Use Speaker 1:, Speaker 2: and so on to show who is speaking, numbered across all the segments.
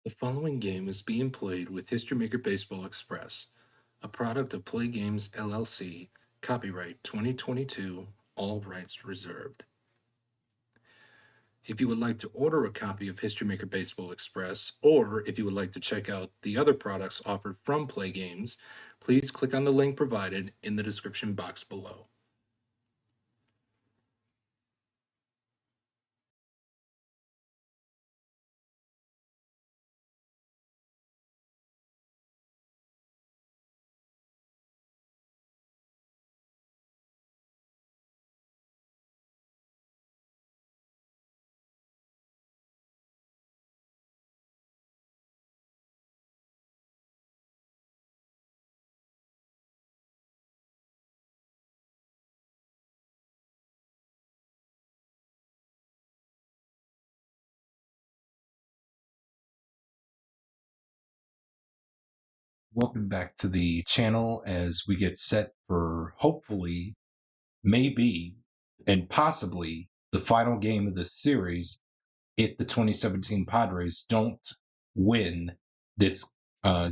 Speaker 1: The following game is being played with History Maker Baseball Express, a product of Play Games LLC, copyright 2022, all rights reserved. If you would like to order a copy of History Maker Baseball Express, or if you would like to check out the other products offered from Play Games, please click on the link provided in the description box below. Welcome back to the channel as we get set for hopefully, maybe, and possibly the final game of this series if the 2017 Padres don't win this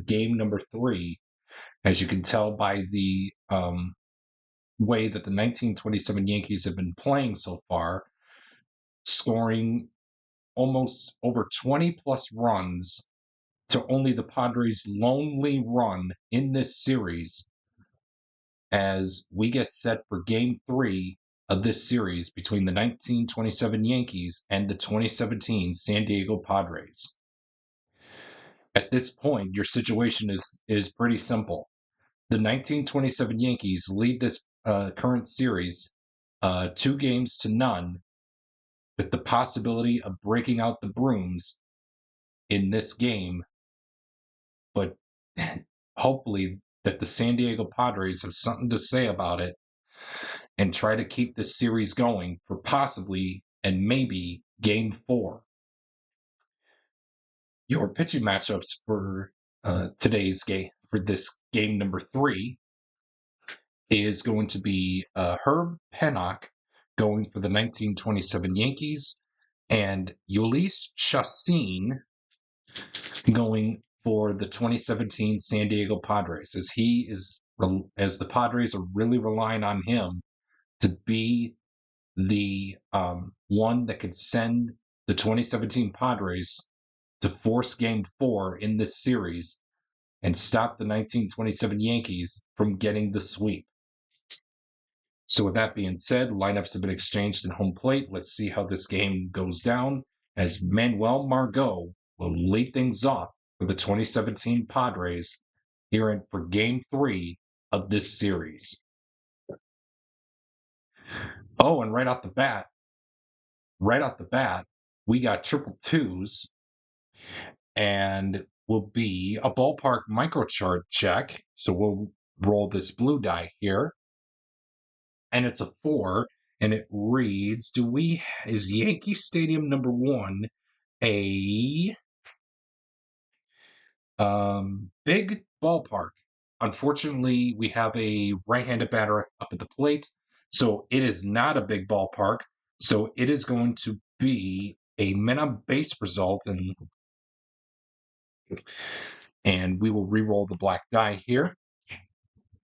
Speaker 1: game number 3. As you can tell by the way that the 1927 Yankees have been playing so far, scoring almost over 20 plus runs to only the Padres' lonely run in this series as we get set for game 3 of this series between the 1927 Yankees and the 2017 San Diego Padres. At this point, your situation is pretty simple. The 1927 Yankees lead this current series 2-0, with the possibility of breaking out the brooms in this game. But hopefully that the San Diego Padres have something to say about it and try to keep this series going for possibly and maybe game 4. Your pitching matchups for today's game, for this game number 3, is going to be Herb Pennock going for the 1927 Yankees and Ulysses Chassin going for the 2017 San Diego Padres, as the Padres are really relying on him to be the one that could send the 2017 Padres to force game 4 in this series and stop the 1927 Yankees from getting the sweep. So with that being said, lineups have been exchanged in home plate. Let's see how this game goes down as Manuel Margot will lead things off for the 2017 Padres here for game 3 of this series. Oh, and right off the bat, we got triple twos and will be a ballpark microchart check. So we'll roll this blue die here. And it's a 4, and it reads, is Yankee Stadium number 1 a big ballpark? Unfortunately, we have a right-handed batter up at the plate, so it is not a big ballpark. So it is going to be a men on base result, and we will re-roll the black die here.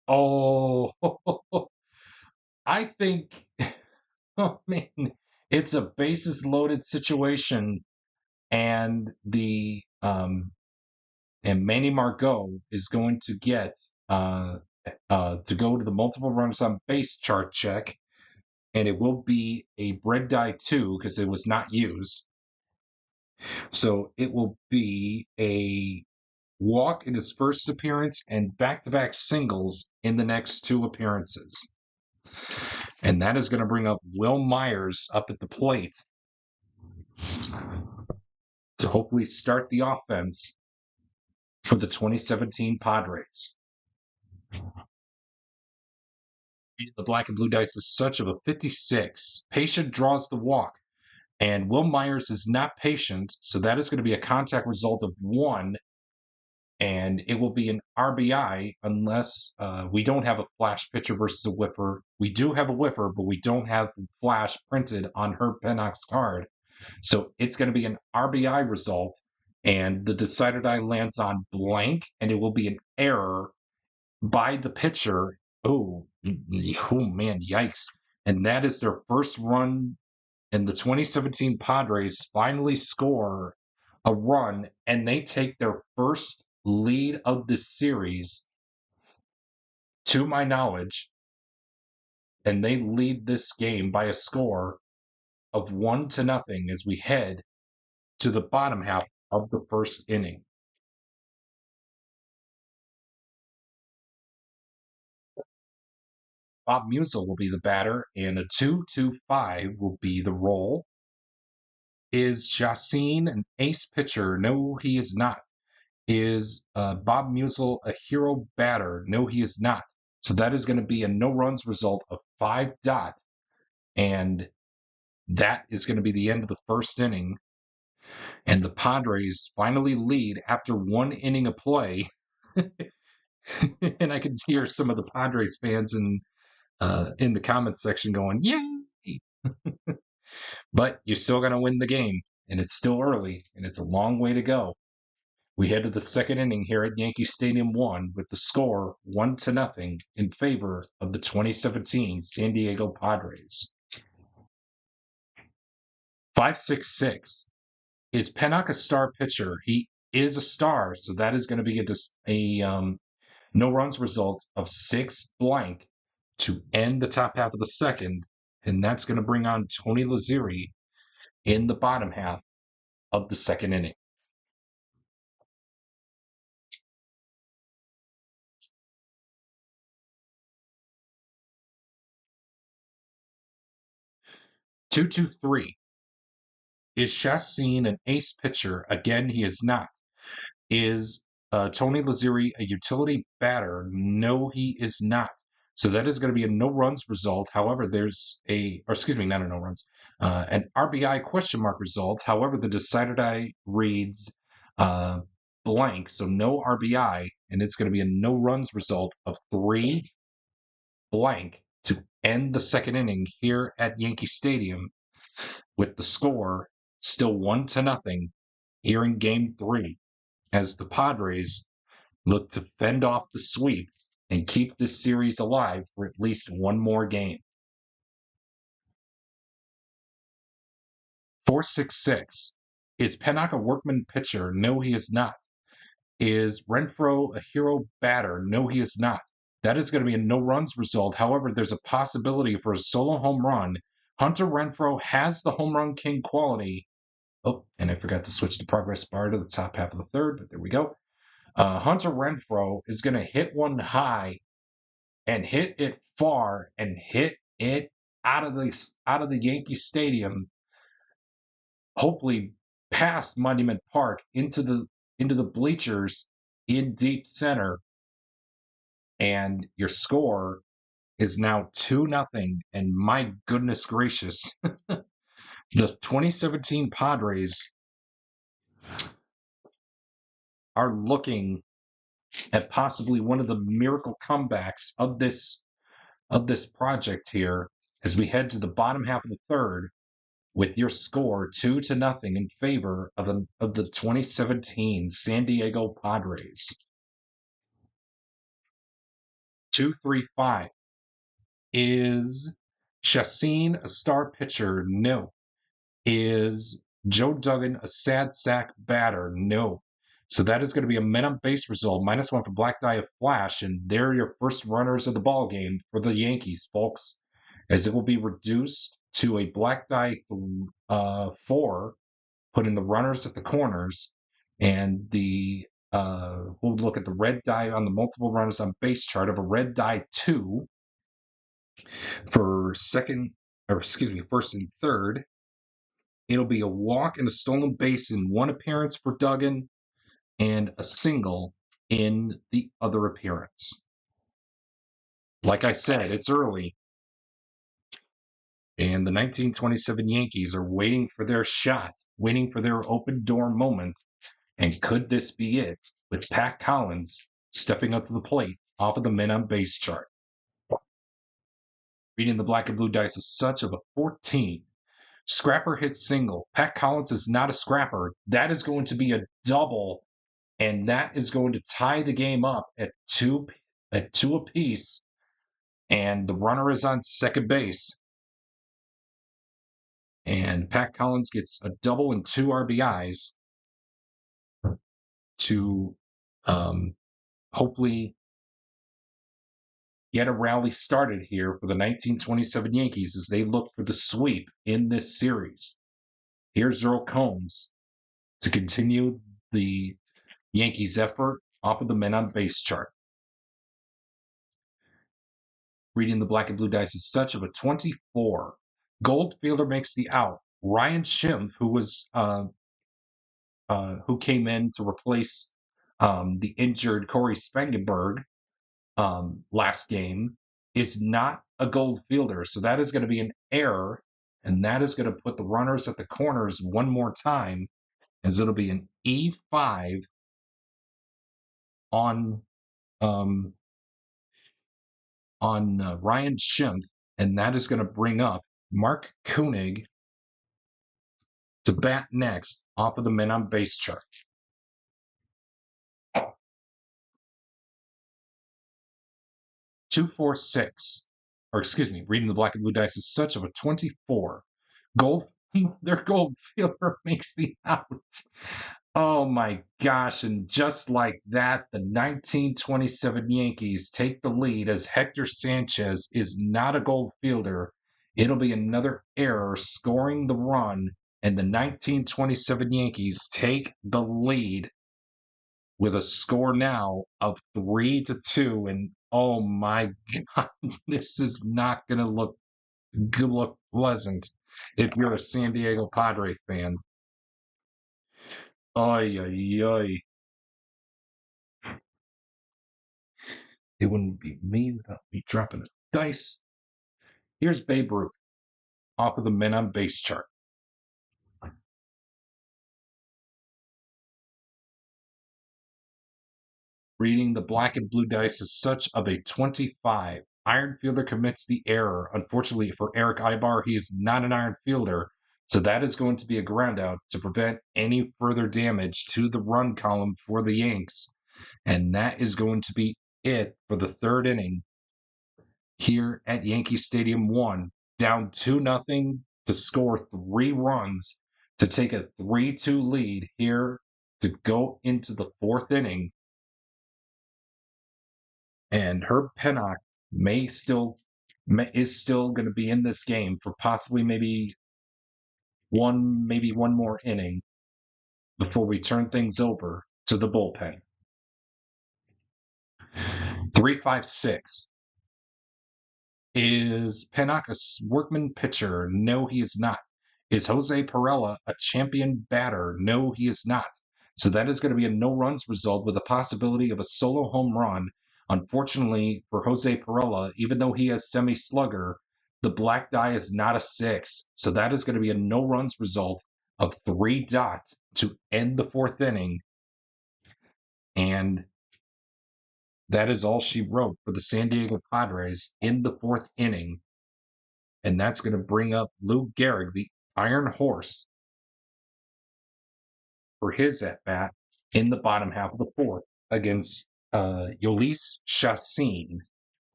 Speaker 1: Oh, I think, oh man, it's a bases loaded situation, and and Manny Margot is going to get to go to the multiple runners on base chart check, and it will be a bread die 2 because it was not used. So it will be a walk in his first appearance and back-to-back singles in the next 2 appearances. And that is going to bring up Will Myers up at the plate to hopefully start the offense for the 2017 Padres. The black and blue dice is such of a 56. Patient draws the walk, and Will Myers is not patient, so that is going to be a contact result of 1, and it will be an RBI unless we don't have a flash pitcher versus a whiffer. We do have a whiffer, but we don't have flash printed on Herb Pennock's card. So it's going to be an RBI result, And the decider die lands on blank, and it will be an error by the pitcher. Oh, oh man, yikes. And that is their first run. And the 2017 Padres finally score a run, and they take their first lead of the series, to my knowledge, and they lead this game by a score of 1-0 as we head to the bottom half of the first inning. Bob Musial will be the batter, and a 2-2-5 will be the roll. Is Chacin an ace pitcher? No, he is not. Is Bob Musial a hero batter? No, he is not. So that is going to be a no runs result of 5 dot. And that is going to be the end of the first inning. And the Padres finally lead after 1 inning of play. And I could hear some of the Padres fans in the comments section going, "Yay!" But you're still going to win the game, and it's still early, and it's a long way to go. We head to the second inning here at Yankee Stadium 1 with the score 1-0 in favor of the 2017 San Diego Padres. 566. Is Pennock a star pitcher? He is a star, so that is going to be a no runs result of 6 blank to end the top half of the second, and that's going to bring on Tony Lazzeri in the bottom half of the second inning. Two, 2-3. Is Chacin an ace pitcher? Again, he is not. Is Tony Lazzeri a utility batter? No, he is not. So that is going to be a no runs result. However, not a no runs, an RBI question mark result. However, the decider die reads blank, so no RBI, and it's going to be a no runs result of 3 blank to end the second inning here at Yankee Stadium, with the score still 1-0 here in Game 3, as the Padres look to fend off the sweep and keep this series alive for at least one more game. 466. Is Pennock a workman pitcher? No, he is not. Is Renfroe a hero batter? No, he is not. That is going to be a no runs result. However, there's a possibility for a solo home run. Hunter Renfroe has the home run king quality. Oh, and I forgot to switch the progress bar to the top half of the third, but there we go. Hunter Renfroe is going to hit one high and hit it far and hit it out of the Yankee Stadium, hopefully past Monument Park into the bleachers in deep center, and your score is now 2-0. And my goodness gracious, the 2017 Padres are looking at possibly one of the miracle comebacks of this project here, as we head to the bottom half of the third, with your score 2-0 in favor of the 2017 San Diego Padres. 235. Is Chacin a star pitcher? No. Is Joe Duggan a sad sack batter? No. So that is going to be a men on base result, -1 for Black Die of Flash, and they're your first runners of the ball game for the Yankees, folks, as it will be reduced to a Black Die 4, putting the runners at the corners, and we'll look at the red die on the multiple runners on base chart of a red die 2 for first and third. It'll be a walk and a stolen base in one appearance for Duggan, and a single in the other appearance. Like I said, it's early, and the 1927 Yankees are waiting for their shot, waiting for their open door moment. And could this be it, with Pat Collins stepping up to the plate off of the men on base chart? Reading the black and blue dice is such of a 14. Scrapper hits single. Pat Collins is not a scrapper. That is going to be a double, and that is going to tie the game up at two apiece. And the runner is on second base. And Pat Collins gets a double and 2 RBIs to hopefully get a rally started here for the 1927 Yankees as they look for the sweep in this series. Here's Earl Combs to continue the Yankees' effort off of the men on base chart. Reading the black and blue dice is such of a 24. Goldfielder makes the out. Ryan Schimpf, who came in to replace the injured Corey Spangenberg last game, is not a gold fielder. So that is going to be an error, and that is going to put the runners at the corners one more time, as it'll be an E5 on Ryan Schimpf, and that is going to bring up Mark Koenig to bat next off of the men on base chart. 2-4-6, or excuse me, reading the black and blue dice is such of a 24. Their gold fielder makes the out. Oh my gosh, and just like that, the 1927 Yankees take the lead as Hector Sanchez is not a gold fielder. It'll be another error scoring the run, and the 1927 Yankees take the lead with a score now of 3-2. And oh my God, this is not going to look pleasant if you're a San Diego Padre fan. Oy, oy, oy. It wouldn't be me without me dropping a dice. Here's Babe Ruth off of the men on base chart. Reading the black and blue dice is such of a 25. Iron fielder commits the error. Unfortunately for Eric Ibar, he is not an iron fielder, so that is going to be a ground out to prevent any further damage to the run column for the Yanks. And that is going to be it for the third inning here at Yankee Stadium 1, down 2-0 to score 3 runs to take a 3-2 lead here to go into the fourth inning. And Herb Pennock is still going to be in this game for possibly maybe one more inning before we turn things over to the bullpen. 3-5-6. Is Pennock a workman pitcher? No, he is not. Is Jose Perella a champion batter? No, he is not. So that is going to be a no runs result with a possibility of a solo home run. Unfortunately for Jose Perella, even though he has semi-slugger, the black die is not a 6. So that is going to be a no runs result of 3 to end the fourth inning. And that is all she wrote for the San Diego Padres in the fourth inning. And that's going to bring up Lou Gehrig, the Iron Horse, for his at-bat in the bottom half of the fourth against Yolis Chassin.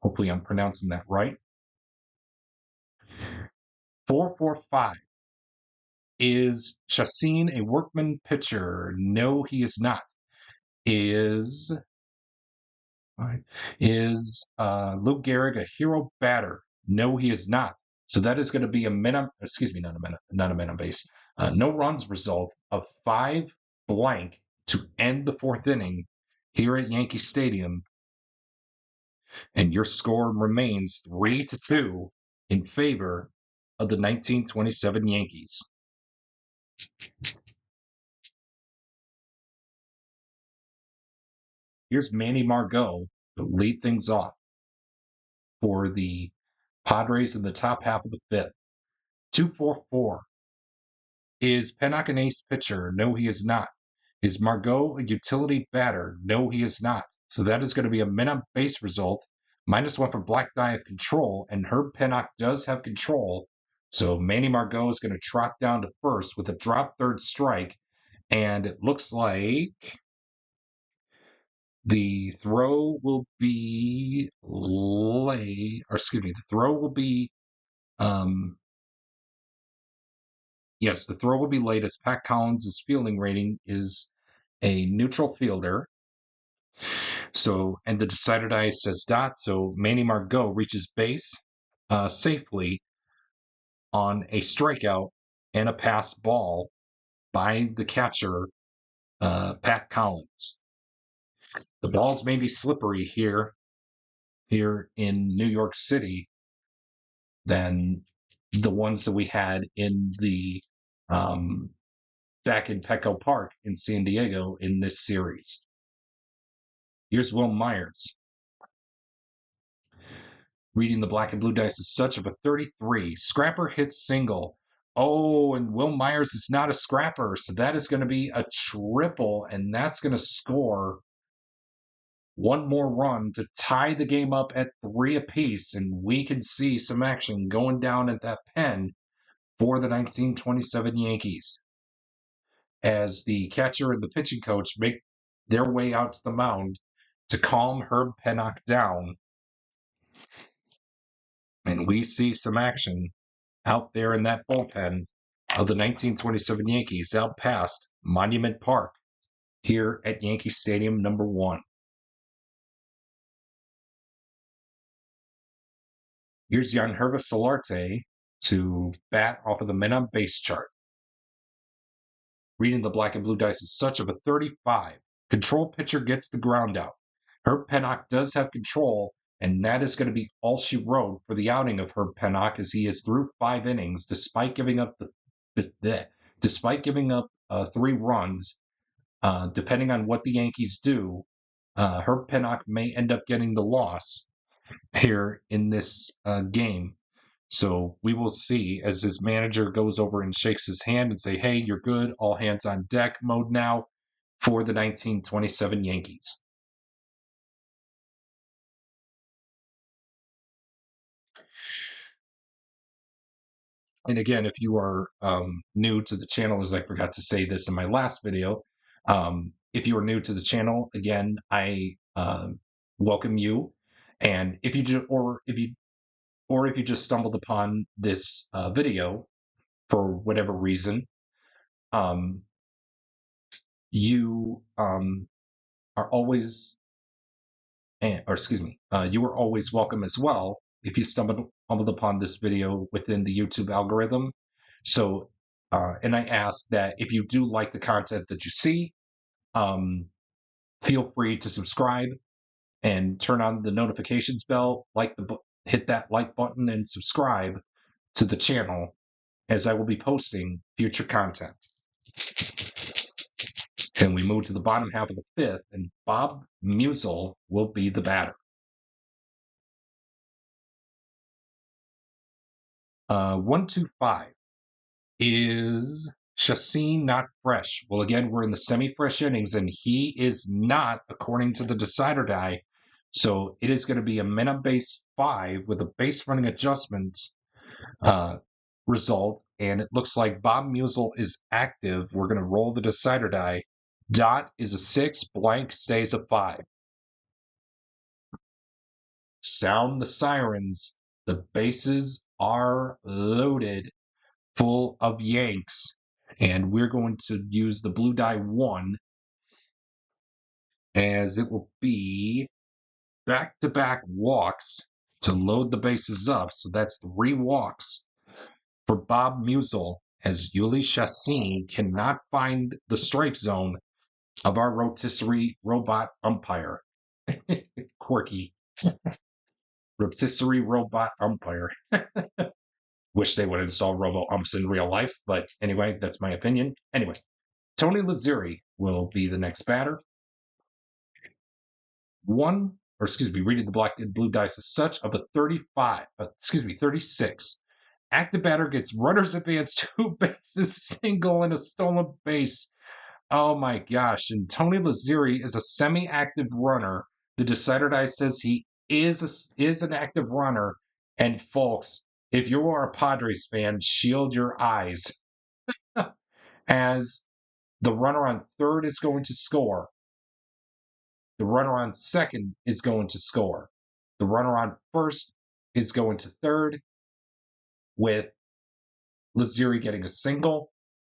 Speaker 1: Hopefully I'm pronouncing that right. 4-4-5. Is Chassin a workman pitcher? No, he is not. Is Lou Gehrig a hero batter? No, he is not. So that is going to be not a men on base. No runs result of 5 blank to end the fourth inning here at Yankee Stadium. And your score remains 3-2 in favor of the 1927 Yankees. Here's Manny Margot to lead things off for the Padres in the top half of the fifth. 2-4-4. Is Pennock an ace pitcher? No, he is not. Is Margot a utility batter? No, he is not. So that is going to be a men on base result. -1 for black die of control, and Herb Pennock does have control. So Manny Margot is going to trot down to first with a drop third strike, and it looks like the throw will be the throw will be yes, the throw will be late as Pat Collins' fielding rating is a neutral fielder. So, and the decider die says dot. So Manny Margot reaches base safely on a strikeout and a pass ball by the catcher, Pat Collins. The balls may be slippery here in New York City than the ones that we had in the back in Petco Park in San Diego in this series. Here's Will Myers. Reading the black and blue dice is such of a 33. Scrapper hits single. Oh, and Will Myers is not a scrapper, so that is going to be a triple, and that's going to score one more run to tie the game up at 3 apiece, and we can see some action going down at that pen for the 1927 Yankees as the catcher and the pitching coach make their way out to the mound to calm Herb Pennock down. And we see some action out there in that bullpen of the 1927 Yankees out past Monument Park here at Yankee Stadium number 1. Here's Yangervis Solarte to bat off of the men on base chart. Reading the black and blue dice is such of a 35. Control pitcher gets the ground out. Herb Pennock does have control, and that is going to be all she wrote for the outing of Herb Pennock as he is through 5 innings despite giving up 3 runs. Depending on what the Yankees do, Herb Pennock may end up getting the loss here in this game. So we will see as his manager goes over and shakes his hand and say, hey, you're good, all hands on deck mode now for the 1927 Yankees. And again, if you are new to the channel, as I forgot to say this in my last video, if you are new to the channel, again, I welcome you. And if you just stumbled upon this video for whatever reason, you are always, you are always welcome as well if you stumbled upon this video within the YouTube algorithm. So, and I ask that if you do like the content that you see, feel free to subscribe and turn on the notifications bell, hit that like button and subscribe to the channel as I will be posting future content. And we move to the bottom half of the 5th, and Bob Musial will be the batter. 1-2-5 is Chassin not fresh. Well, again, we're in the semi-fresh innings, and he is not, according to the decider die. So it is going to be a men on base 5 with a base running adjustments result, and it looks like Bob Musial is active. We're going to roll the decider die. Dot is a 6, blank stays a 5. Sound the sirens. The bases are loaded, full of Yanks, and we're going to use the blue die 1 as it will be back-to-back walks to load the bases up. So that's 3 walks for Bob Musial as Yuli Chassin cannot find the strike zone of our rotisserie robot umpire. Quirky. Rotisserie robot umpire. Wish they would install robo-umps in real life, but anyway, that's my opinion. Anyway, Tony Lazzeri will be the next batter. Reading the black and blue dice is such of a 36. Active batter gets runners advance, 2 bases, single, and a stolen base. Oh my gosh. And Tony Lazzeri is a semi-active runner. The decider die says he is an active runner. And folks, if you are a Padres fan, shield your eyes as the runner on third is going to score. The runner on second is going to score. The runner on first is going to third, with Laziri getting a single,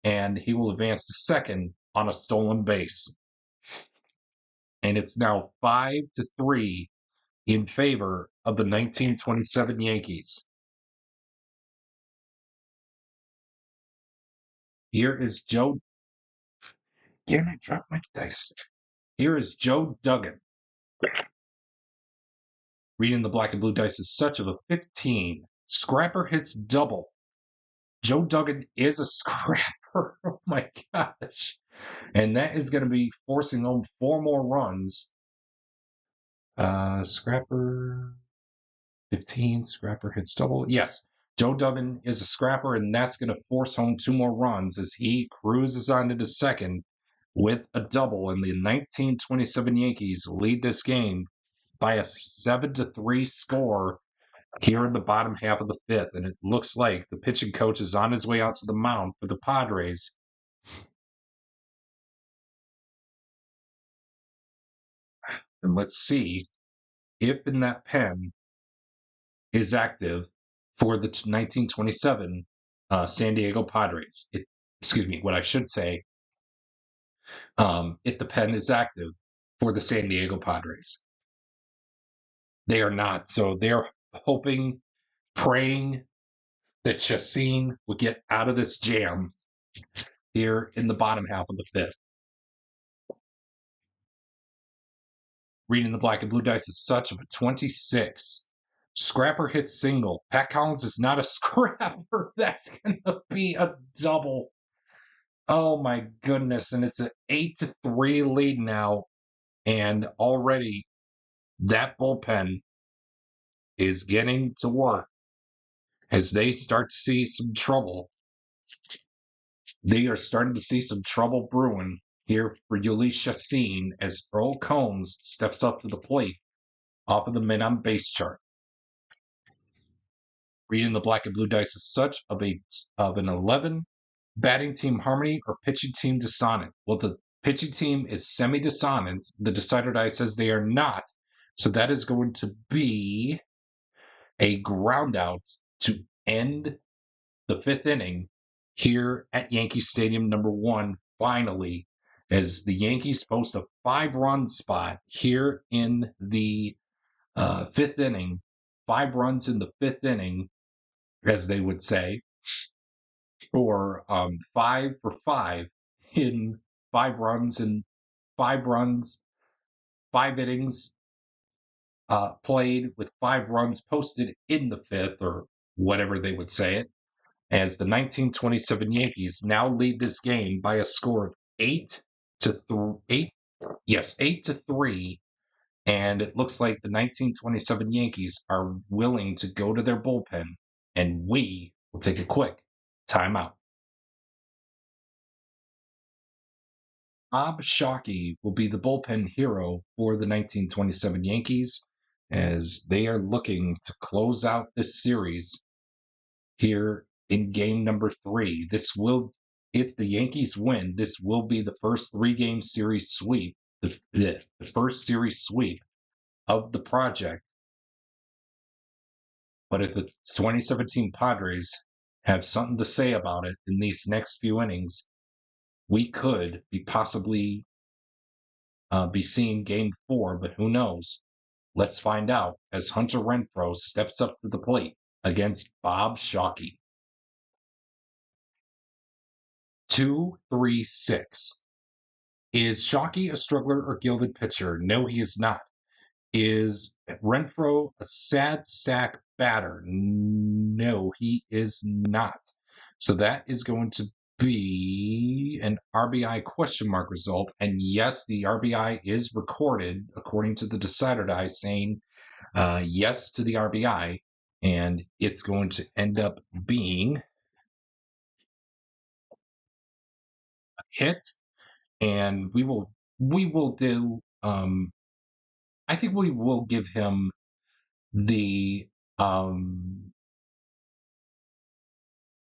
Speaker 1: and he will advance to second on a stolen base. And it's now 5-3 in favor of the 1927 Yankees. Here is Joe. Damn, I dropped my dice. Here is Joe Duggan. Reading the black and blue dice is such of a 15. Scrapper hits double. Joe Duggan is a scrapper. Oh my gosh. And that is going to be forcing home 4 more runs. Scrapper 15. Scrapper hits double. Yes. Joe Duggan is a scrapper, and that's going to force home 2 more runs as he cruises on into second with a double. And the 1927 Yankees lead this game by a 7-3 score here in the bottom half of the 5th. And it looks like the pitching coach is on his way out to the mound for the Padres. And let's see if in that pen is active for the 1927 San Diego Padres. Excuse me, what I should say, if the pen is active for the San Diego Padres. They are not. So they're hoping, praying that Chacin will get out of this jam here in the bottom half of the 5th. Reading the black and blue dice is such of a 26. Scrapper hits single. Pat Collins is not a scrapper. That's going to be a double. Oh my goodness. And it's an 8-3 lead now. And already that bullpen is getting to work as they start to see some trouble. They are starting to see some trouble brewing here for Ulysses Chacin as Earl Combs steps up to the plate off of the men on base chart. Reading the black and blue dice is such of an 11 batting team harmony or pitching team dissonant. Well, the pitching team is semi-dissonant. The decider die says they are not. So that is going to be a ground out to end the 5th inning here at Yankee Stadium #1, finally, as the Yankees post a 5-run spot here in the 5th inning. 5 runs in the 5th inning, as they would say, or 5 for 5 in 5 runs and 5 innings played with 5 runs posted in the 5th, or whatever they would say it, as the 1927 Yankees now lead this game by a score of 8-3. Yes, 8-3. And it looks like the 1927 Yankees are willing to go to their bullpen, and we will take a quick timeout. Bob Shockey will be the bullpen hero for the 1927 Yankees as they are looking to close out this series here in game #3. If the Yankees win, this will be the first 3-game series sweep, the first series sweep of the project. But if the 2017 Padres have something to say about it in these next few innings, we could be possibly be seeing game 4, but who knows? Let's find out as Hunter Renfroe steps up to the plate against Bob Shockey. 2-3-6. Is Shockey a struggler or gilded pitcher? No, he is not. Is Renfroe a sad sack batter? No, he is not. So that is going to be an RBI question mark result. And yes, the RBI is recorded according to the decider die saying yes to the RBI. And it's going to end up being a hit. And we will do I think we will give him the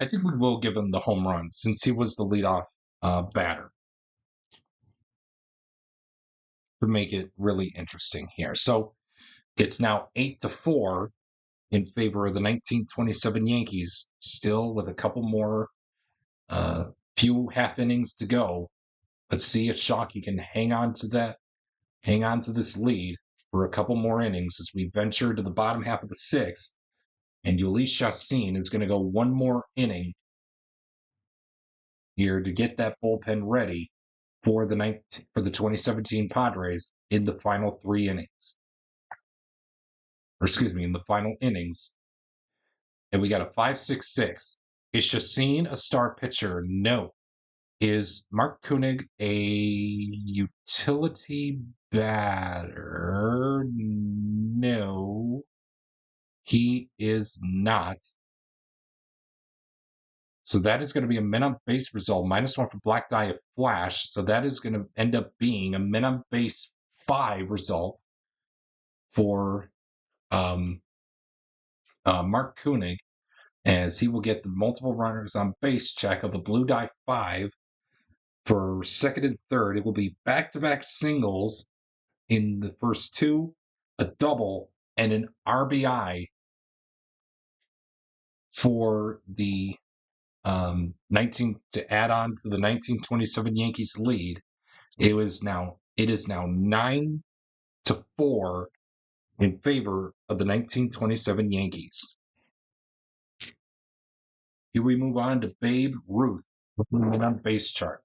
Speaker 1: I think we will give him the home run since he was the leadoff batter to make it really interesting here. So it's now 8-4 in favor of the 1927 Yankees, still with a couple more, few half innings to go. Let's see if Shockey can hang on to this lead for a couple more innings as we venture to the bottom half of the sixth. And Yulis Chassin is going to go one more inning here to get that bullpen ready for the 2017 Padres in the final 3 innings. Or excuse me, in the final innings. And we got a 5.66. Is Chassin a star pitcher? No. Is Mark Koenig a utility batter? No, he is not. So that is going to be a men on base result, -1 for Black Die Flash. So that is going to end up being a men on base 5 result for Mark Koenig, as he will get the multiple runners on base check of a Blue Die 5 for second and third. It will be back-to-back singles in the first two, a double, and an RBI for the 19 to add on to the 1927 Yankees lead. It is now 9-4 in favor of the 1927 Yankees. Here we move on to Babe Ruth on base chart.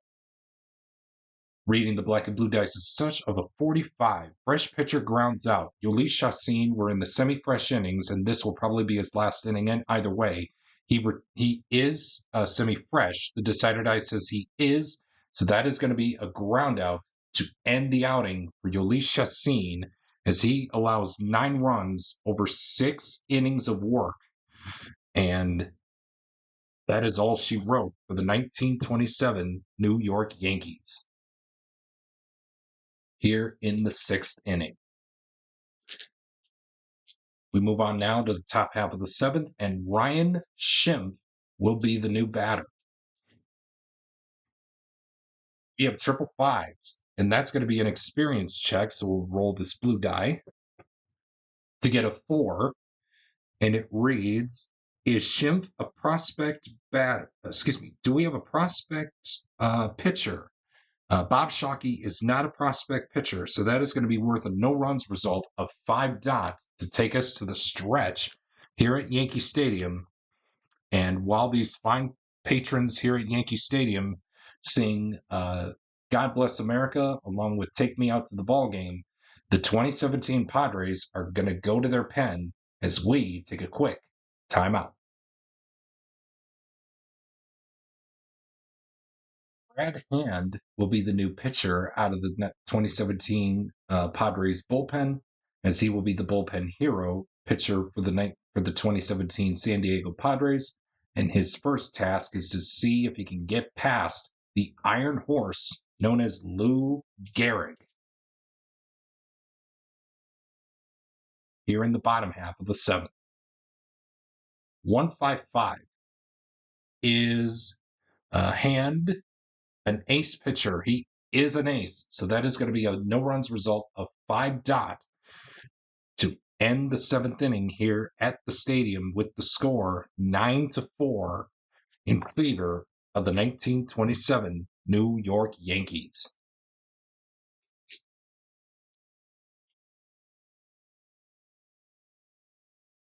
Speaker 1: Reading the black and blue dice is such of a 45. Fresh pitcher grounds out. Yulis Chassin were in the semi-fresh innings, and this will probably be his last inning. And either way, he is semi-fresh. The decider die says he is, so that is going to be a ground out to end the outing for Yulis Chassin, as he allows 9 runs over 6 innings of work, and that is all she wrote for the 1927 New York Yankees here in the 6th inning. We move on now to the top half of the 7th, and Ryan Schimpf will be the new batter. We have triple fives, and that's going to be an experience check, so we'll roll this blue die to get a 4, and it reads, is Schimpf a prospect batter? Excuse me, do we have a prospect pitcher? Bob Shockey is not a prospect pitcher, so that is going to be worth a no-runs result of 5 dots to take us to the stretch here at Yankee Stadium. And while these fine patrons here at Yankee Stadium sing God Bless America along with Take Me Out to the Ball Game, the 2017 Padres are going to go to their pen as we take a quick timeout. Brad Hand will be the new pitcher out of the 2017 Padres bullpen, as he will be the bullpen hero pitcher for the 2017 San Diego Padres. And his first task is to see if he can get past the Iron Horse known as Lou Gehrig here in the bottom half of the 7th. 155 is Hand, an ace pitcher. He is an ace, so that is going to be a no-runs result of 5 dots to end the 7th inning here at the stadium with the score 9-4 in favor of the 1927 New York Yankees.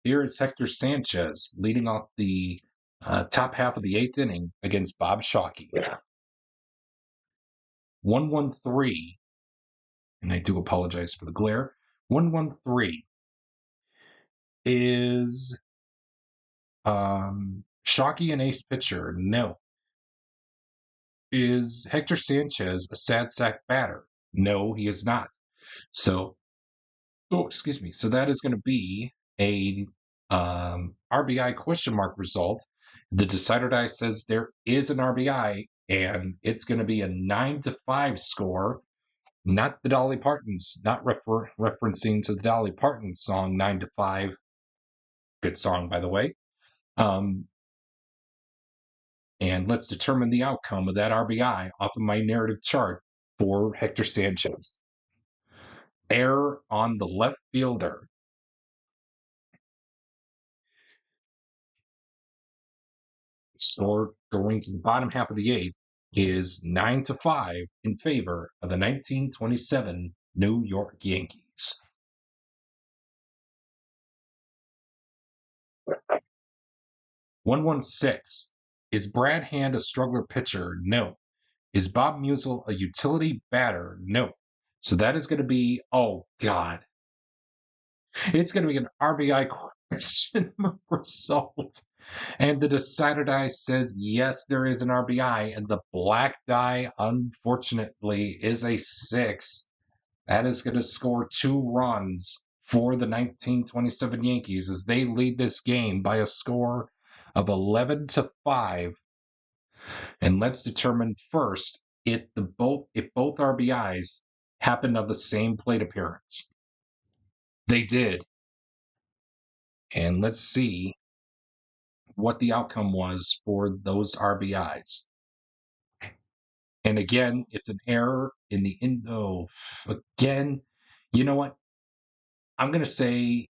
Speaker 1: Here is Hector Sanchez leading off the top half of the 8th inning against Bob Shockey. 1-1-3, and I do apologize for the glare. 1-1-3 is Shockey an ace pitcher? No. Is Hector Sanchez a sad sack batter? No, he is not. So, excuse me. So that is going to be a RBI question mark result. The decider die says there is an RBI, and it's going to be a 9-5 score. Not the Dolly Partons, not referencing to the Dolly Parton song 9-5. Good song, by the way. And let's determine the outcome of that RBI off of my narrative chart for Hector Sanchez. Error on the left fielder. Score going to the bottom half of the eighth is 9-5 in favor of the 1927 New York Yankees. 116. Is Brad Hand a struggler pitcher? No. Is Bob Musial a utility batter? No. So that is going to be, oh God, it's going to be an RBI question result. And the decider die says, yes, there is an RBI. And the black die, unfortunately, is a 6. That is going to score 2 runs for the 1927 Yankees as they lead this game by a score of 11-5. And let's determine first if both RBIs happened on the same plate appearance. They did. And let's see what the outcome was for those RBIs. And again, it's an error in the again, you know what? I'm going to say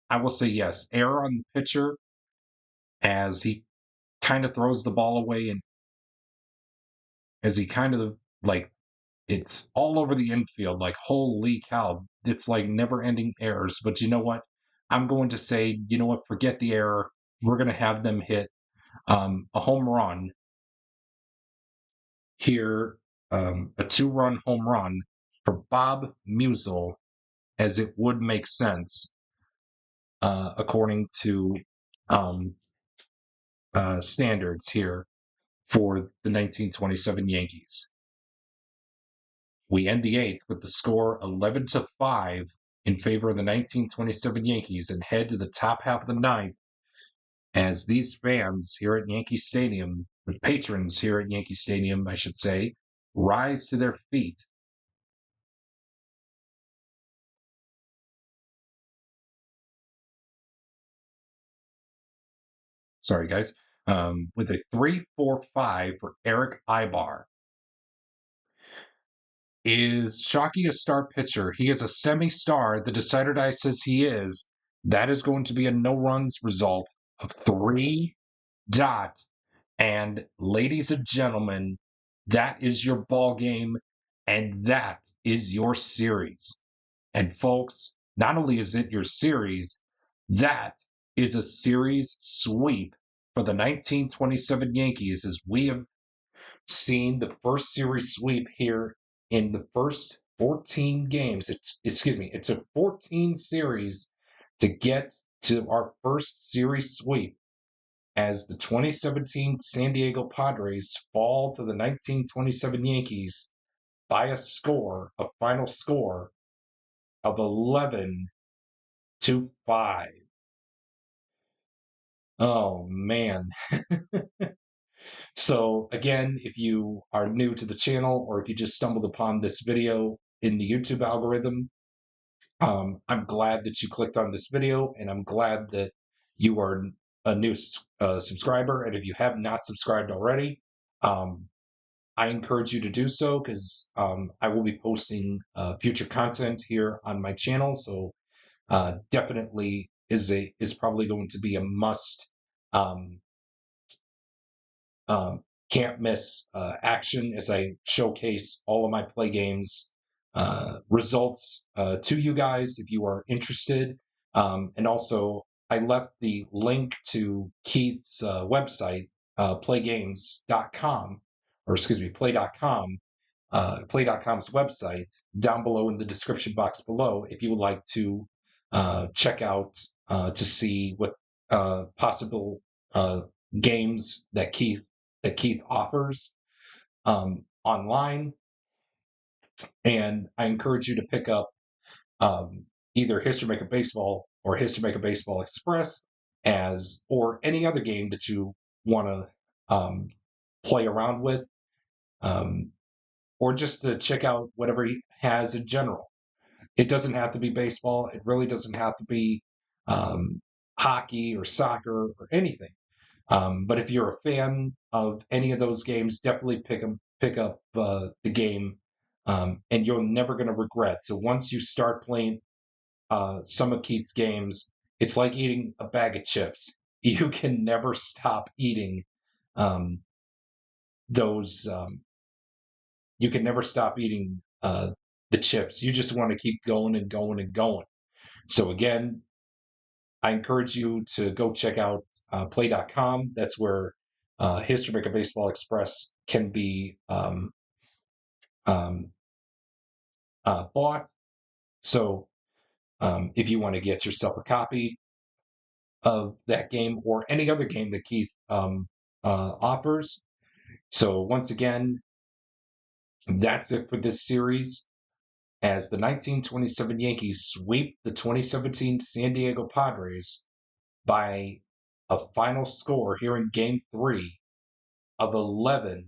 Speaker 1: I will say yes, error on the pitcher as he kind of throws the ball away and as he kind of like it's all over the infield, like holy cow, it's like never ending errors. But you know what? I'm going to say, you know what? Forget the error. We're going to have them hit a home run here, a 2-run home run for Bob Musial, as it would make sense according to standards here for the 1927 Yankees. We end the eighth with the score 11-5 in favor of the 1927 Yankees and head to the top half of the ninth as these fans here at Yankee Stadium, the patrons here at Yankee Stadium, I should say, rise to their feet. Sorry, guys. With a 3.45 for Eric Ibar. Is Shockey a star pitcher? He is a semi-star. The decider die says he is. That is going to be a no-runs result of 3. And ladies and gentlemen, that is your ball game, and that is your series. And folks, not only is it your series, that is a series sweep for the 1927 Yankees, as we have seen the first series sweep here in the first 14 games. It took 14 series to get to our first series sweep as the 2017 San Diego Padres fall to the 1927 Yankees by a final score of 11-5. Oh man. So again, if you are new to the channel or if you just stumbled upon this video in the YouTube algorithm, I'm glad that you clicked on this video, and I'm glad that you are a new subscriber. And if you have not subscribed already, I encourage you to do so because I will be posting future content here on my channel. So definitely is probably going to be a must. Can't miss action as I showcase all of my play games results to you guys if you are interested. And also, I left the link to Keith's website, playgames.com, or excuse me, play.com, play.com's website down below in the description box below if you would like to check out to see what possible games that Keith offers online. And I encourage you to pick up either History Maker Baseball or History Maker Baseball Express or any other game that you want to play around with, or just to check out whatever he has in general. It doesn't have to be baseball. It really doesn't have to be hockey or soccer or anything. But if you're a fan of any of those games, definitely pick up the game, and you're never going to regret. So once you start playing some of Keith's games, it's like eating a bag of chips. You can never stop eating um, those. You can never stop eating the chips. You just want to keep going and going and going. So again, I encourage you to go check out play.com. That's where History Maker Baseball Express can be um, bought. So if you want to get yourself a copy of that game or any other game that Keith offers. So once again, that's it for this series. As the 1927 Yankees sweep the 2017 San Diego Padres by a final score here in Game 3 of 11-5.